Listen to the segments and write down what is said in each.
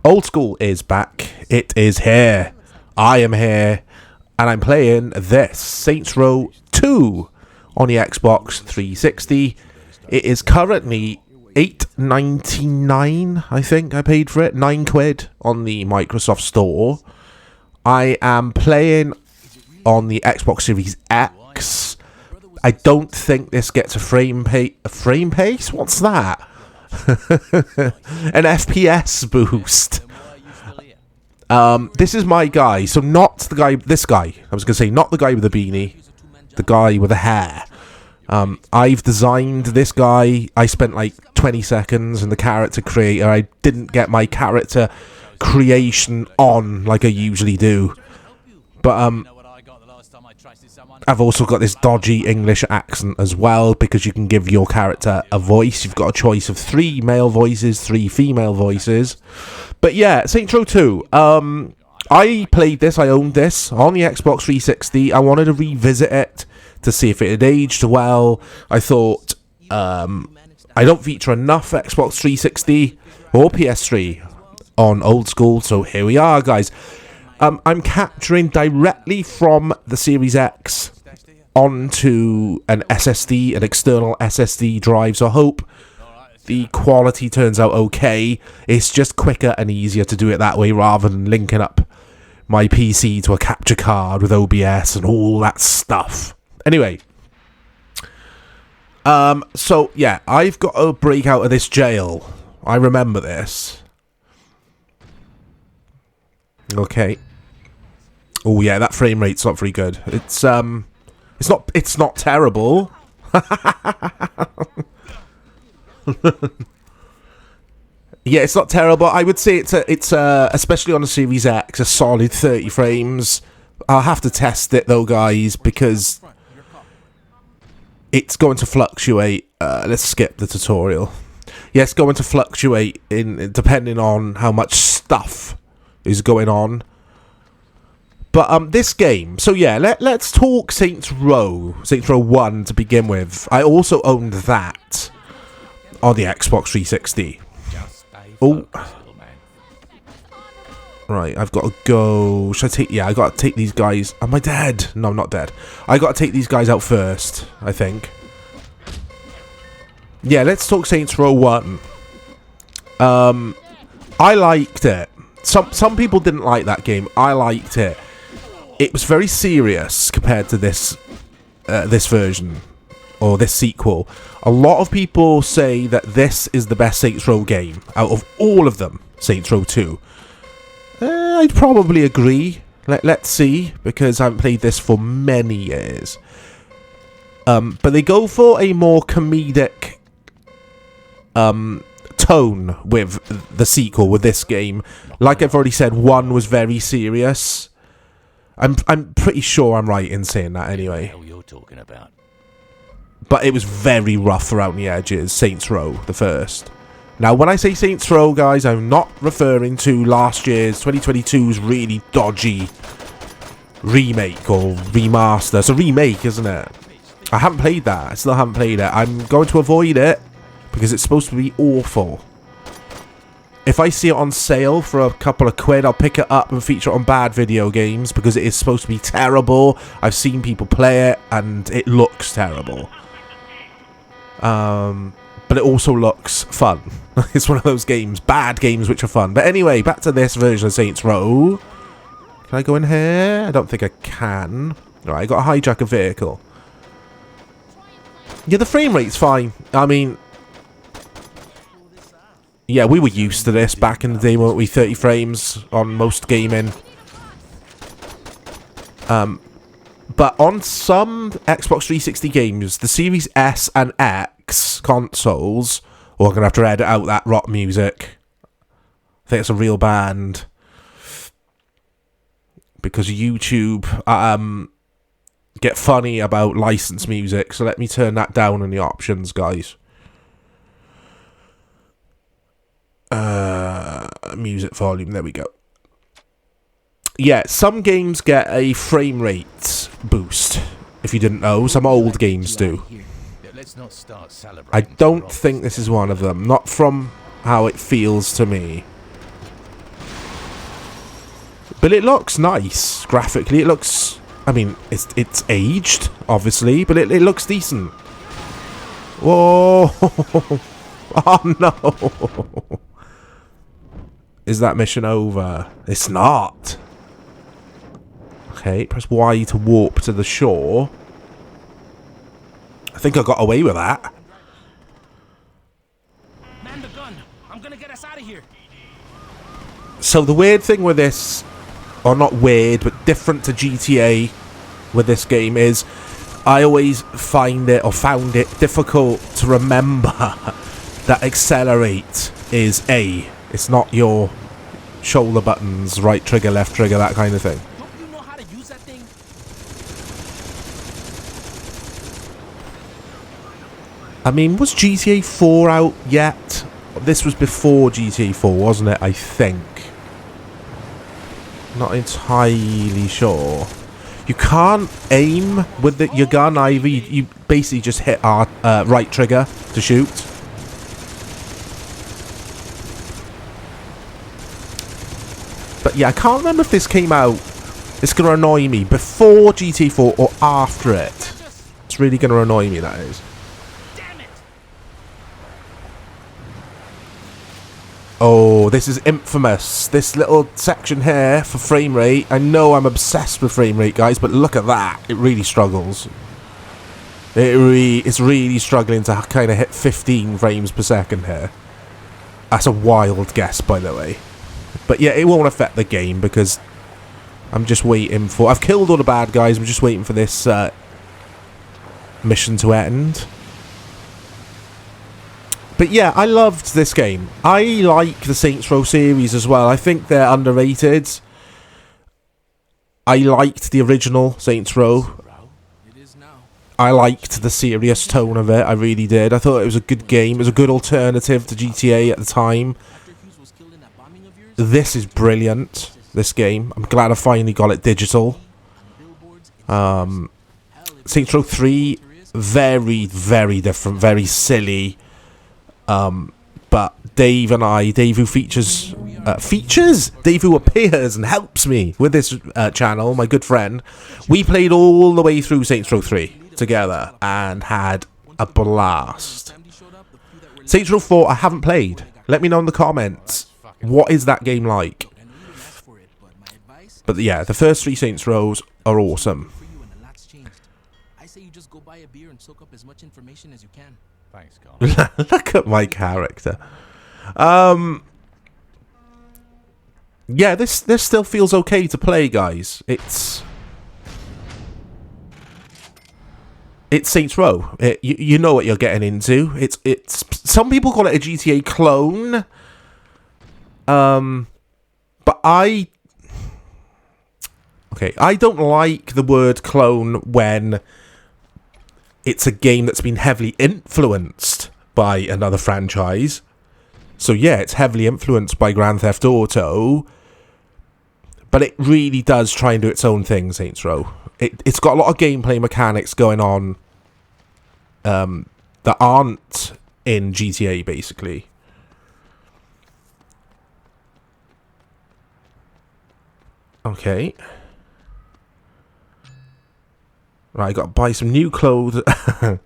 Old School is back. It is here. I am here. And I'm playing this, Saints Row 2 on the Xbox 360. It is currently $8.99, I think I paid for it. £9 on the Microsoft Store. I am playing on the Xbox Series X. I don't think this gets a frame pace? What's that? An FPS boost. This is my guy. So not the guy, this guy. I was going to say not the guy with the beanie. The guy with the hair. I've designed this guy. I spent like 20 seconds in the character creator. I didn't get my character creation on like I usually do. But I've also got this dodgy English accent as well, because you can give your character a voice. You've got a choice of 3 male voices, 3 female voices. But yeah, Saints Row 2. I played this, I owned this on the Xbox 360. I wanted to revisit it to see if it had aged well. I thought, I don't feature enough Xbox 360 or PS3 on Old School, so here we are, guys. I'm capturing directly from the Series X onto an SSD, an external SSD drive, so I hope the quality turns out okay. It's just quicker and easier to do it that way rather than linking up my PC to a capture card with OBS and all that stuff. Anyway, so yeah, I've got to break out of this jail. I remember this. Okay. Oh yeah, that frame rate's not very good. It's not terrible. Yeah, it's not terrible. I would say it's especially on the Series X, a solid 30 frames. I'll have to test it though, guys, because it's going to fluctuate. Let's skip the tutorial. Yeah, it's going to fluctuate in depending on how much stuff is going on. But this game, so yeah, let's talk Saints Row 1 to begin with. I also owned that on the Xbox 360. Oh, right, I've got to go. Should I take? Yeah, I got to take these guys. Am I dead? No, I'm not dead. I got to take these guys out first, I think. Yeah, let's talk Saints Row 1. I liked it. Some people didn't like that game. I liked it. It was very serious compared to this version or this sequel. A lot of people say that this is the best Saints Row game out of all of them. Saints Row 2. I'd probably agree. Let's see, because I haven't played this for many years. But they go for a more comedic tone with the sequel, with this game. Like I've already said, 1 was very serious. I'm pretty sure I'm right in saying that anyway. What the hell you're talking about? But it was very rough around the edges, Saints Row, the first. Now, when I say Saints Row, guys, I'm not referring to last year's 2022's really dodgy remake or remaster. It's a remake, isn't it? I haven't played that. I still haven't played it. I'm going to avoid it because it's supposed to be awful. If I see it on sale for a couple of quid, I'll pick it up and feature it on Bad Video Games because it is supposed to be terrible. I've seen people play it and it looks terrible. But it also looks fun. It's one of those games, bad games which are fun. But anyway, back to this version of Saints Row. Can I go in here? I don't think I can. Alright, I got to hijack a vehicle. Yeah, the frame rate's fine. I mean, yeah, we were used to this back in the day, weren't we? 30 frames on most gaming. But on some Xbox 360 games, the Series S and X consoles... Oh, I'm going to have to edit out that rock music. I think it's a real band. Because YouTube get funny about licensed music. So let me turn that down in the options, guys. Music volume, there we go. Yeah, some games get a frame rate boost. If you didn't know, some old games do. I don't think this is one of them. Not from how it feels to me. But it looks nice graphically. It looks, I mean, it's aged obviously, but it looks decent. Whoa! Oh no! Is that mission over? It's not. Okay, press Y to warp to the shore. I think I got away with that. Man the gun. I'm gonna get us out of here. So the weird thing with this, or not weird, but different to GTA with this game is I always find it, or found it, difficult to remember that accelerate is A. It's not your shoulder buttons, right trigger, left trigger, that kind of thing. Don't you know how to use that thing? I mean, was GTA 4 out yet? This was before GTA 4, wasn't it? I think. Not entirely sure. You can't aim with your gun either. You basically just hit right trigger to shoot. But yeah, I can't remember if this came out. It's going to annoy me before GTA 4 or after it. It's really going to annoy me, that is. Damn it! Oh, this is infamous. This little section here for frame rate. I know I'm obsessed with frame rate, guys, but look at that. It really struggles. It's really struggling to kind of hit 15 frames per second here. That's a wild guess, by the way. But yeah, it won't affect the game because I'm just waiting for... I've killed all the bad guys. I'm just waiting for this mission to end. But yeah, I loved this game. I like the Saints Row series as well. I think they're underrated. I liked the original Saints Row. I liked the serious tone of it. I really did. I thought it was a good game. It was a good alternative to GTA at the time. This is brilliant, this game. I'm glad I finally got it digital. Saints Row 3, very, very different, very silly. But Dave who features, Dave who appears and helps me with this channel, my good friend, we played all the way through Saints Row 3 together and had a blast. Saints Row 4 I haven't played. Let me know in the comments, what is that game like? But yeah, the first 3 Saints Rows are awesome. I say you just go buy a beer and soak up as much information as you can. Thanks, Carl. Look at my character. Yeah, this still feels okay to play, guys. It's Saints Row. You know what you're getting into. It's some people call it a GTA clone. But I don't like the word clone when it's a game that's been heavily influenced by another franchise. So yeah, it's heavily influenced by Grand Theft Auto, but it really does try and do its own thing, Saints Row. It's got a lot of gameplay mechanics going on that aren't in GTA, basically. Okay. Right, I got to buy some new clothes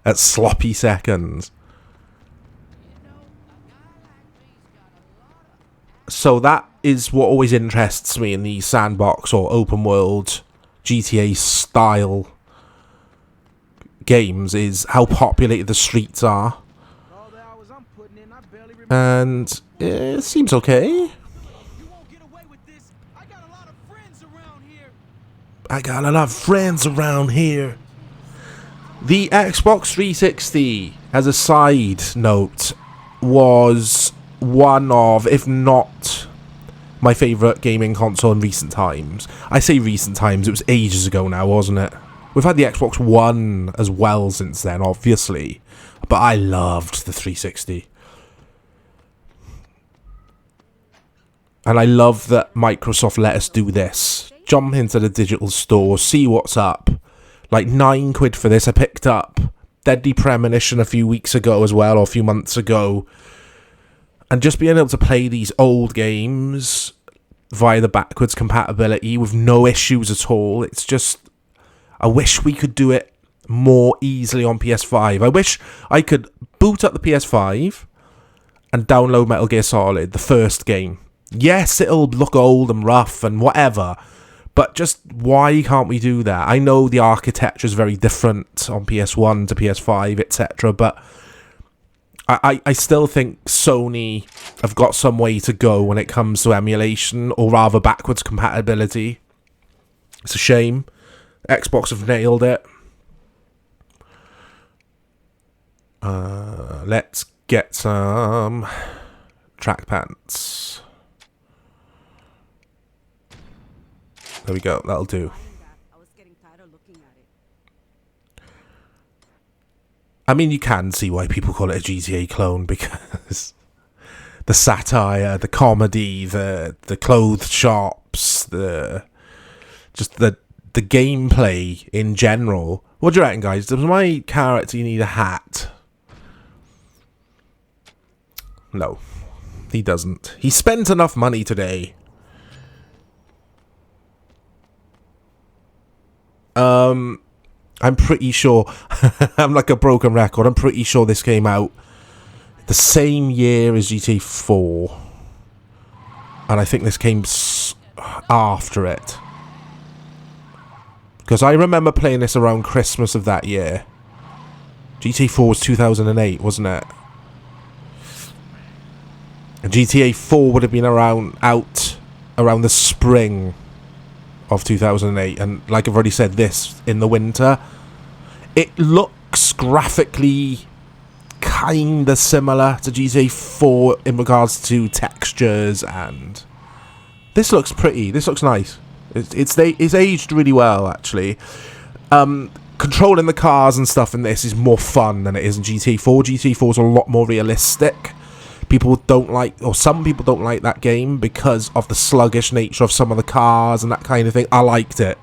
at sloppy seconds. So that is what always interests me in these sandbox or open world GTA style games, is how populated the streets are. And it seems okay. I got a lot of friends around here. The Xbox 360, as a side note, was one of, if not my favourite gaming console in recent times. I say recent times, it was ages ago now, wasn't it? We've had the Xbox One as well since then, obviously. But I loved the 360. And I love that Microsoft let us do this. Jump into the digital store, see what's up. Like £9 for this. I picked up Deadly Premonition a few weeks ago as well, or a few months ago. And just being able to play these old games via the backwards compatibility with no issues at all. It's just, I wish we could do it more easily on PS5. I wish I could boot up the PS5 and download Metal Gear Solid, the first game. Yes, it'll look old and rough and whatever, but just why can't we do that? I know the architecture is very different on PS1 to PS5, etc., but I still think Sony have got some way to go when it comes to emulation, or rather backwards compatibility. It's a shame. Xbox have nailed it. Let's get some track pants. There we go, that'll do. I mean, you can see why people call it a GTA clone, because the satire, the comedy, the clothes shops, the gameplay in general. What do you reckon, guys? Does my character need a hat? No, he doesn't. He spent enough money today. I'm pretty sure, I'm like a broken record, I'm pretty sure this came out the same year as GTA 4. And I think this came after it. Because I remember playing this around Christmas of that year. GTA 4 was 2008, wasn't it? And GTA 4 would have been out around the spring of 2008, and like I've already said, this in the winter. It looks graphically kinda similar to GTA 4 in regards to textures, and this looks pretty. This looks nice. It's aged really well, actually. Controlling the cars and stuff in this is more fun than it is in GTA 4. GTA 4 is a lot more realistic. People don't like, or some people don't like that game because of the sluggish nature of some of the cars and that kind of thing. I liked it.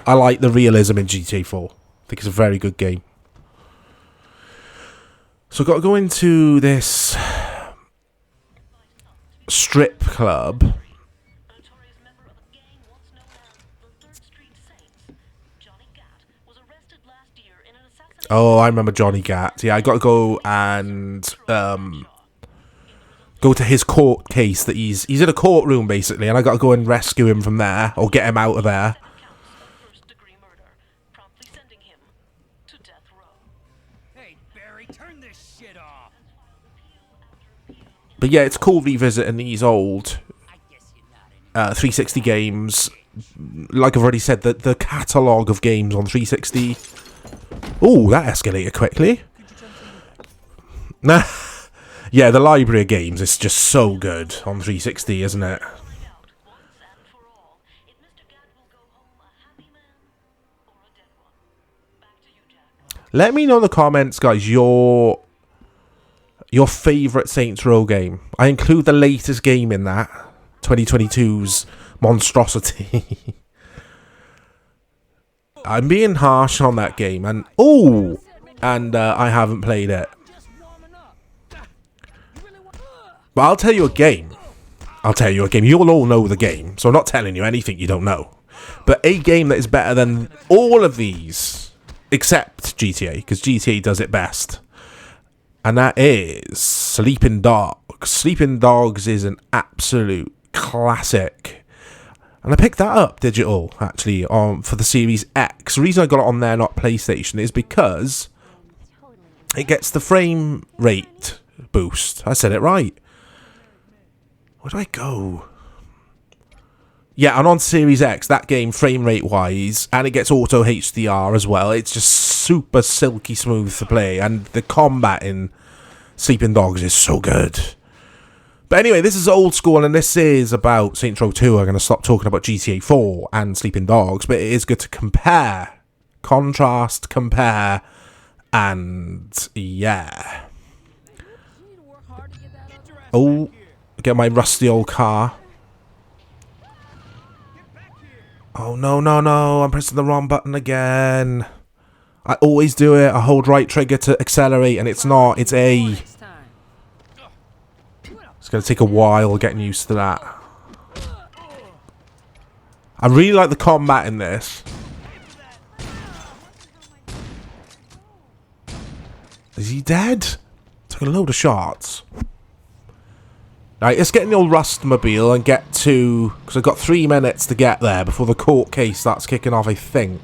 I like the realism in GTA 4. I think it's a very good game. So I've got to go into this strip club. Oh, I remember Johnny Gat. Yeah, I got to go and go to his court case that he's in a courtroom basically, and I got to go and rescue him from there, or get him out of there. But yeah, it's cool revisiting these old 360 games. Like I've already said, the catalogue of games on 360. Oh, that escalated quickly. Nah. Yeah, the library of games is just so good on 360, isn't it? Let me know in the comments, guys, your favourite Saints Row game. I include the latest game in that, 2022's monstrosity. I'm being harsh on that game, and I haven't played it. But I'll tell you a game. You'll all know the game, so I'm not telling you anything you don't know. But a game that is better than all of these, except GTA, because GTA does it best. And that is Sleeping Dogs. Sleeping Dogs is an absolute classic. And I picked that up digital, actually, for the Series X. The reason I got it on there, not PlayStation, is because it gets the frame rate boost. I said it right. Where do I go? Yeah, and on Series X, that game, frame rate wise, and it gets auto HDR as well. It's just super silky smooth to play, and the combat in Sleeping Dogs is so good. But anyway, this is old school, and this is about Saints Row 2. I'm going to stop talking about GTA 4 and Sleeping Dogs, but it is good to compare. Contrast, compare, and yeah. Oh, get my rusty old car. Oh, no, I'm pressing the wrong button again. I always do it. I hold right trigger to accelerate, and it's not. It's A. It's going to take a while getting used to that. I really like the combat in this. Is he dead? Took a load of shots. Right, let's get in the old Rustmobile and get to... Because I've got 3 minutes to get there before the court case starts kicking off, I think.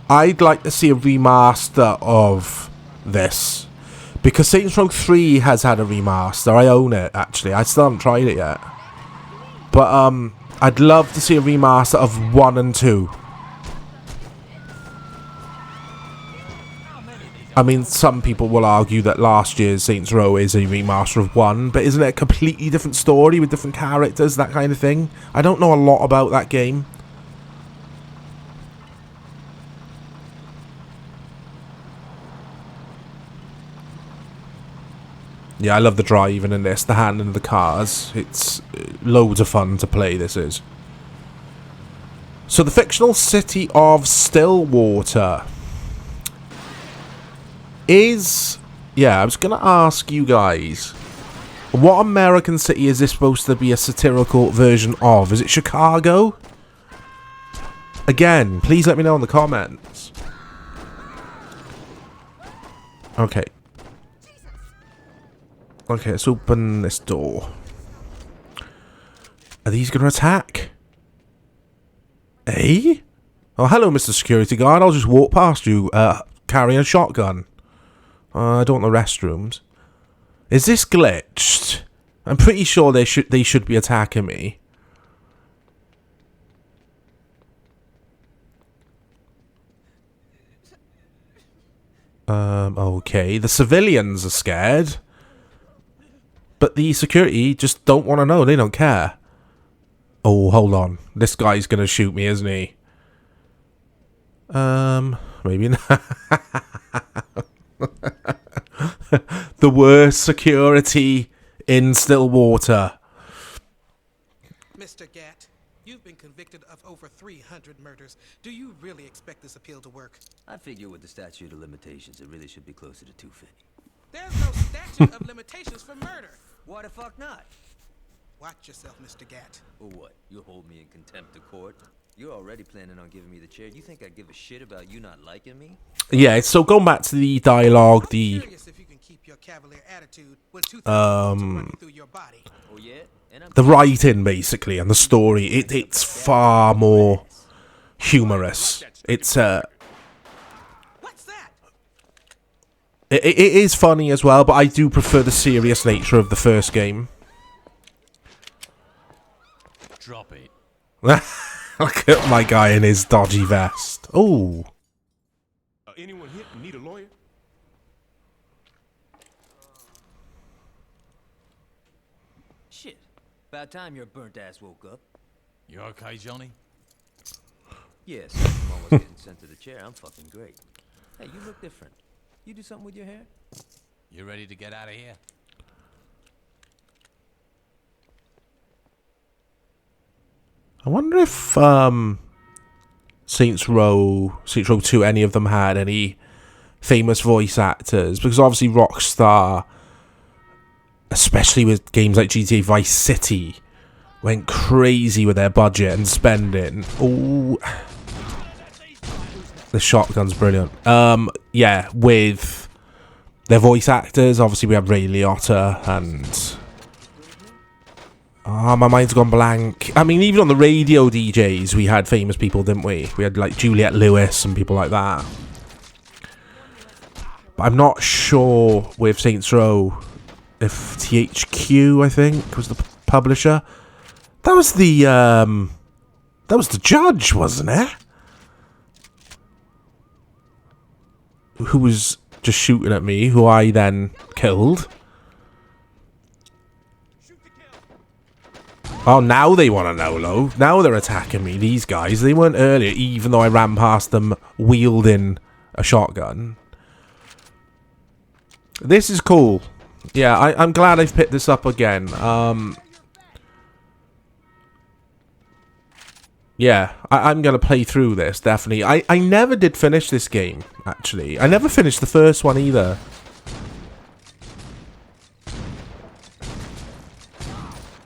I'd like to see a remaster of this. Because Saints Row 3 has had a remaster. I own it, actually. I still haven't tried it yet. But, I'd love to see a remaster of 1 and 2. I mean, some people will argue that last year's Saints Row is a remaster of 1, but isn't it a completely different story with different characters, that kind of thing? I don't know a lot about that game. Yeah, I love the driving in this, the handling of the cars. It's loads of fun to play, this is. So, the fictional city of Stillwater is... Yeah, I was going to ask you guys, what American city is this supposed to be a satirical version of? Is it Chicago? Again, please let me know in the comments. Okay. Okay, let's open this door. Are these going to attack? Eh? Oh, hello, Mr. Security Guard. I'll just walk past you, carrying a shotgun. I don't want the restrooms. Is this glitched? I'm pretty sure they should be attacking me. Okay. The civilians are scared. But the security just don't want to know. They don't care. Oh, hold on. This guy's going to shoot me, isn't he? Maybe not. The worst security in Stillwater. Mr. Gatt, you've been convicted of over 300 murders. Do you really expect this appeal to work? I figure with the statute of limitations, it really should be closer to 250. There's no statute of limitations for murder. Why the fuck not? Watch yourself, Mr. Gatt. Or what? You'll hold me in contempt of court? You're already planning on giving me the chair. You think I'd give a shit about you not liking me? Yeah, so going back to the dialogue, the... Curious if you can keep your cavalier attitude when 2,000 bullets are running through your body. Oh yeah? And I'm the writing, basically, and the story, it's far more humorous. It's, What's that? It is funny as well, but I do prefer the serious nature of the first game. Drop it. Look at my guy in his dodgy vest. Oh. Anyone hit and need a lawyer? shit. About time your burnt ass woke up. You okay, Johnny? Yes, I'm almost getting sent to the chair. I'm fucking great. Hey, you look different. You do something with your hair? You ready to get out of here? I wonder if Saints Row 2, any of them had any famous voice actors, because obviously Rockstar, especially with games like GTA Vice City, went crazy with their budget and spending. Ooh, the shotgun's brilliant. Yeah, with their voice actors, obviously we have Ray Liotta and... Oh, my mind's gone blank. I mean, even on the radio DJs, we had famous people, didn't we? We had, like, Juliette Lewis and people like that. But I'm not sure with Saints Row if THQ, I think, was the publisher. That was the judge, wasn't it? Who was just shooting at me, who I then killed. Oh, now they want to know, though. Now they're attacking me, these guys. They weren't earlier, even though I ran past them wielding a shotgun. This is cool. Yeah, I'm glad I've picked this up again. Yeah, I'm going to play through this, definitely. I never did finish this game, actually. I never finished the first one, either.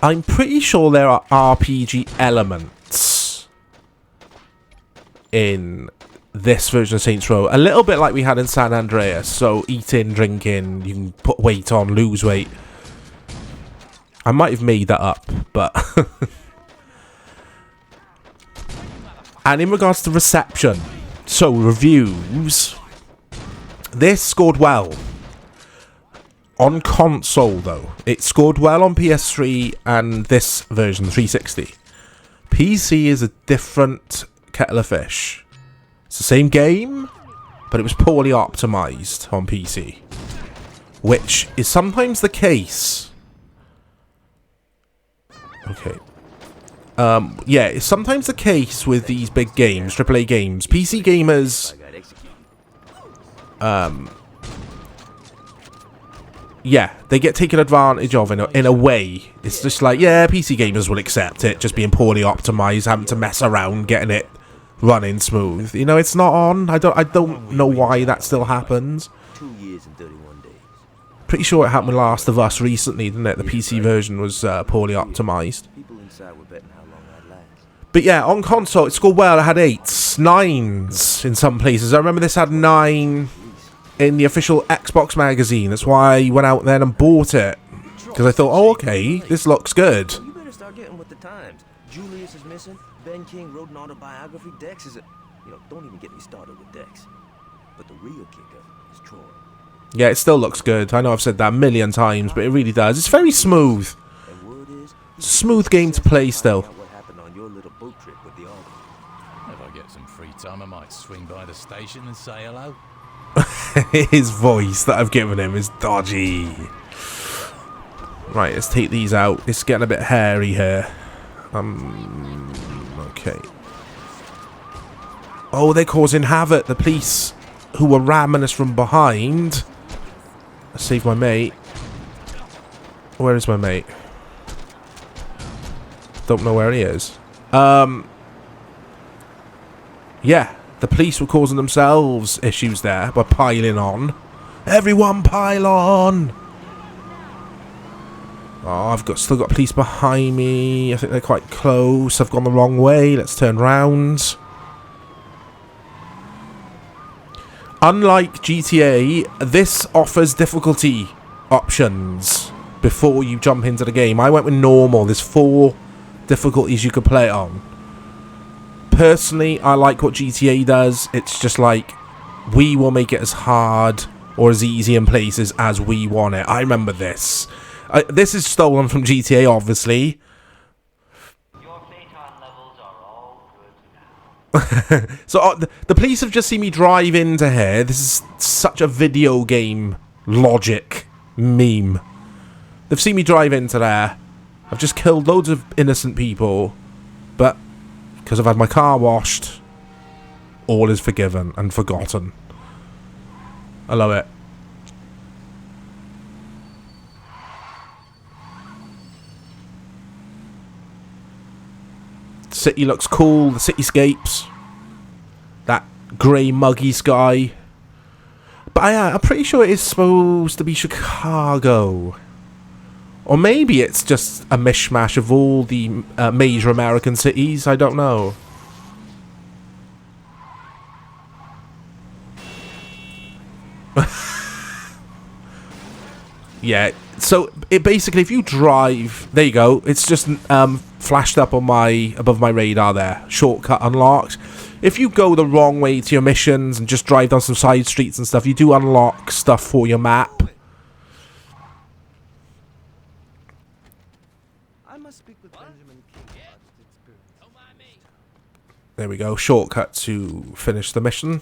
I'm pretty sure there are RPG elements in this version of Saints Row. A little bit like we had in San Andreas. So eating, drinking, you can put weight on, lose weight. I might have made that up, but... And in regards to reception, so reviews, this scored well. On console, though, it scored well on PS3 and this version, 360. PC is a different kettle of fish. It's the same game, but it was poorly optimized on PC, which is sometimes the case. Okay. Yeah, it's sometimes the case with these big games, AAA games. PC gamers, yeah, they get taken advantage of in a way. It's just like, yeah, PC gamers will accept it, just being poorly optimized, having to mess around, getting it running smooth. You know, it's not on. I don't know why that still happens. 2 years and 31 days. Pretty sure it happened with Last of Us recently, didn't it? The PC version was poorly optimized. People inside were betting how long I'd last. But yeah, on console, it scored well. It had 8s, 9s in some places. I remember this had 9 in the official Xbox magazine. That's why I went out then and bought it. Because I thought, oh, okay, this looks good. You better start getting with the times. Julius is missing. Ben King wrote an autobiography. Dex is a... You know, don't even get me started with Dex. But the real kicker is Troy. Yeah, it still looks good. I know I've said that a million times, but it really does. It's very smooth. And word is... It's a smooth game to play still. What happened on your little boat trip with the Argo. If I get some free time, I might swing by the station and say hello. His voice that I've given him is dodgy. Right, let's take these out. It's getting a bit hairy here. Okay. Oh, they're causing havoc. The police who were ramming us from behind. I saved my mate. Where is my mate? Don't know where he is. Yeah. The police were causing themselves issues there by piling on. Everyone pile on! Oh, I've still got police behind me. I think they're quite close. I've gone the wrong way. Let's turn round. Unlike GTA, this offers difficulty options before you jump into the game. I went with normal. There's 4 difficulties you could play it on. Personally, I like what GTA does. It's just like, we will make it as hard or as easy in places as we want it. I remember this. This is stolen from GTA, obviously. Your phaeton levels are all good now. So the police have just seen me drive into here. This is such a video game logic meme. They've seen me drive into there. I've just killed loads of innocent people. But... because I've had my car washed, all is forgiven and forgotten. I love it. The city looks cool, the cityscapes. That grey muggy sky. But I'm pretty sure it is supposed to be Chicago. Or maybe it's just a mishmash of all the major American cities. I don't know. Yeah, so it basically, if you drive... There you go. It's just flashed up on above my radar there. Shortcut unlocked. If you go the wrong way to your missions and just drive down some side streets and stuff, you do unlock stuff for your map. Speak with Benjamin King about his experience. There we go. Shortcut to finish the mission.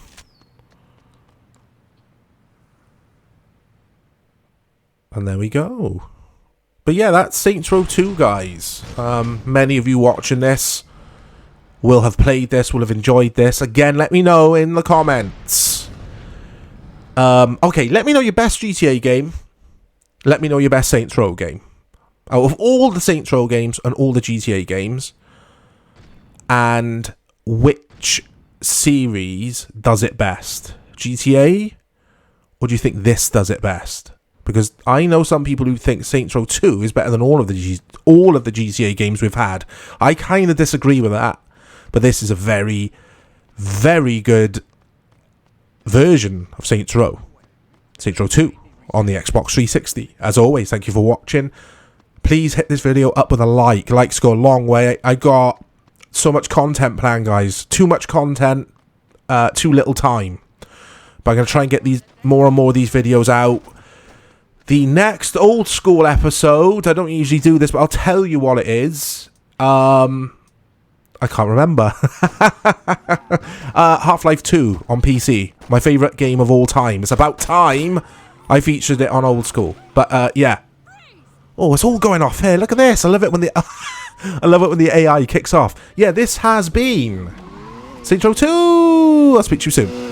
And there we go. But yeah, that's Saints Row 2, guys. Many of you watching this will have played this, will have enjoyed this. Again, let me know in the comments. Okay, let me know your best GTA game. Let me know your best Saints Row game. Out of all the Saints Row games and all the GTA games, and which series does it best? GTA? Or do you think this does it best? because I know some people who think Saints Row 2 is better than all of the GTA games we've had. I kind of disagree with that, but this is a very, very good version of Saints Row 2 on the Xbox 360. As always, thank you for watching. Please hit this video up with a like. Likes go a long way. I got so much content planned, guys. Too much content, too little time. But I'm going to try and get these more and more of these videos out. The next old school episode, I don't usually do this, but I'll tell you what it is. I can't remember. Half-Life 2 on PC. My favourite game of all time. It's about time I featured it on old school. But yeah. Oh, it's all going off here. Look at this. I love it when the I love it when the AI kicks off. Yeah, this has been Saints Row 2. I'll speak to you soon.